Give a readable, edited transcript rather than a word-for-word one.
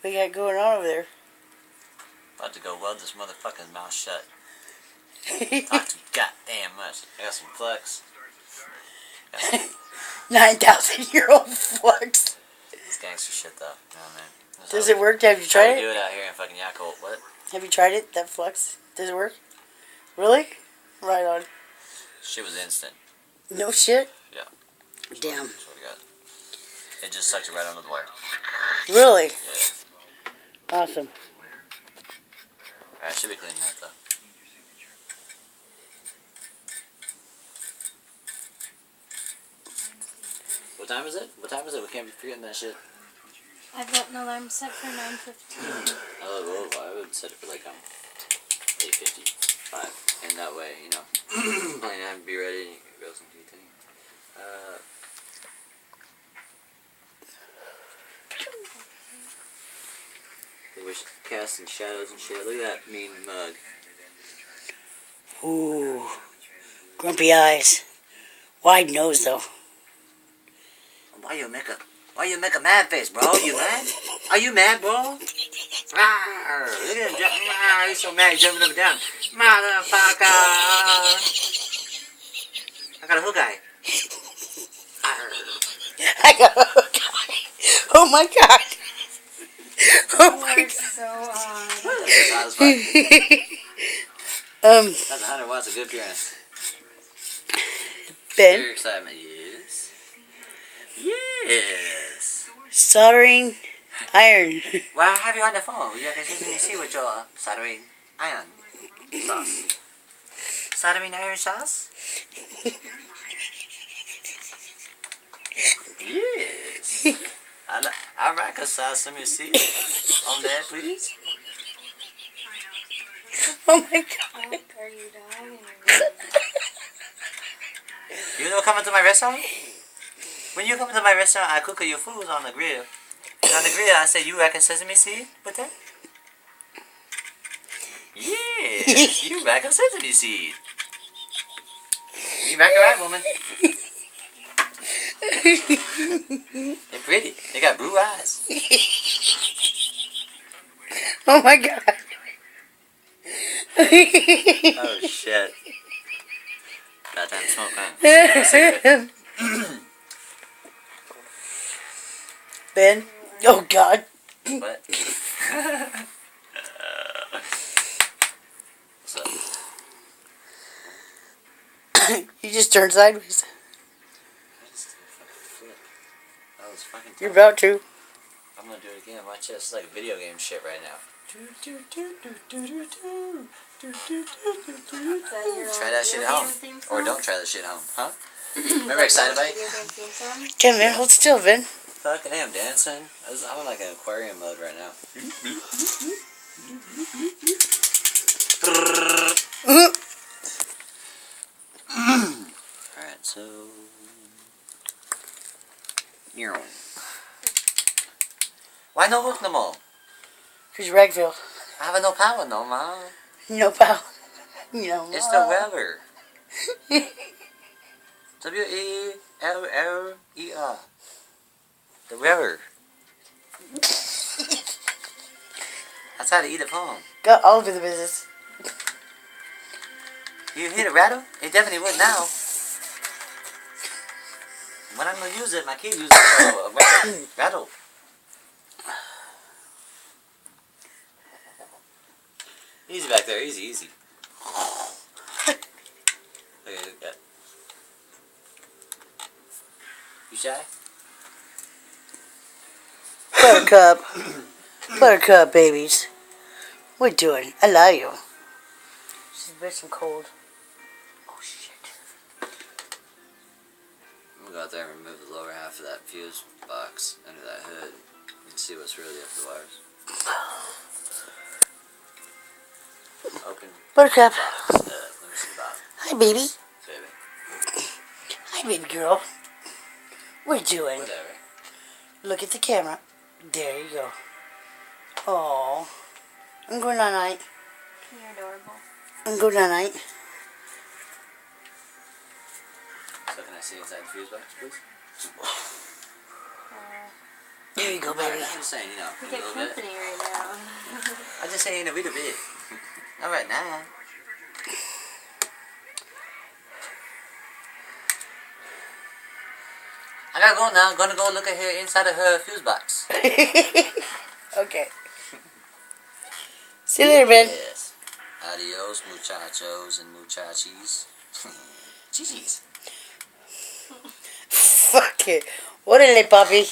What you got going on over there? About to go weld this motherfucking mouth shut. Talk too goddamn much. I got some flux. 9,000-year-old flux. It's gangster shit though. You know what I mean? Does it work? Have you tried We it? do it out here in fucking Yakult. What? Have you tried it? That flux? Does it work? Really? Right on. Shit was instant. No shit? Yeah. Damn. That's what we got. It just sucked it right under the wire. Really? Yeah. Awesome. Alright, should be cleaning that though. What time is it? What time is it? We can't be forgetting that shit. I've got an alarm set for 9:15. Oh, I would set it for like 8:55, and that way, you know, plan to be ready and you can go some thing. They wish casting shadows and shit. Look at that mean mug. Ooh. Grumpy eyes. Wide nose, though. Why you make a mad face, bro? You mad? Are you mad, bro? Rawr, look at him. He's so mad. He's jumping up and down. Motherfucker! I got a hook eye. I got a hook eye. Oh my god. Oh my god. So, That's 100 watts of good pianist. Ben. Your excitement, yes. Yes. Soldering iron. Well, I have you on the phone. You can see with your soldering iron sauce. Soldering iron sauce? Yes. I like a sauce. Let me see. On that, please. Oh my god. are you dying? You know, coming to my restaurant? When you come to my restaurant, I cook your food on the grill. And on the grill, I say, you reckon sesame seed with that? Yes, you reckon sesame seed. You reckon right, woman? They're pretty. They got blue eyes. Oh my god. Oh, shit. About time to smoke, huh? Ben. Oh god. What? What's up? You just turned sideways. That was fucking tough. You're about to. I'm gonna do it again. Watch this. It's like video game shit right now. Try that shit at home. Or don't try that shit at home. Huh? Remember excited bike? Come in, hold still, Ben. Fucking am dancing. I'm in like an aquarium mode right now. Alright, so... Why no hook no more? Here's Ragville. I have no power no more. No power. No. It's the weather. W-E-L-L-E-R. The weather. That's how to eat a phone. Got all over the business. You hear the rattle? It definitely would now. When I'm gonna use it, my kid uses a rattle. Easy back there, easy, easy. Okay, look at that. You shy? Buttercup. Buttercup, babies. What you doing? I love you. She's a bit some cold. Oh shit. I'm gonna go out there and remove the lower half of that fuse box under that hood and see what's really up the wires. Open. Buttercup. Let me see Bob. Hi, baby. Baby. Hi, baby girl. What you doing? Whatever. Look at the camera. There you go. Oh, I'm going night-night. You're adorable. I'm going night-night. So can I see inside the fuse box, please? There you go, baby. I'm just saying, you know, We a get little bit. company right now. I'm just saying a little bit. All right, now. I gotta go now. I'm gonna go look at her inside of her fuse box. Okay. See you later, man. Yes. Adios, muchachos and muchachis. Jeez. Fuck it. Órale, papi.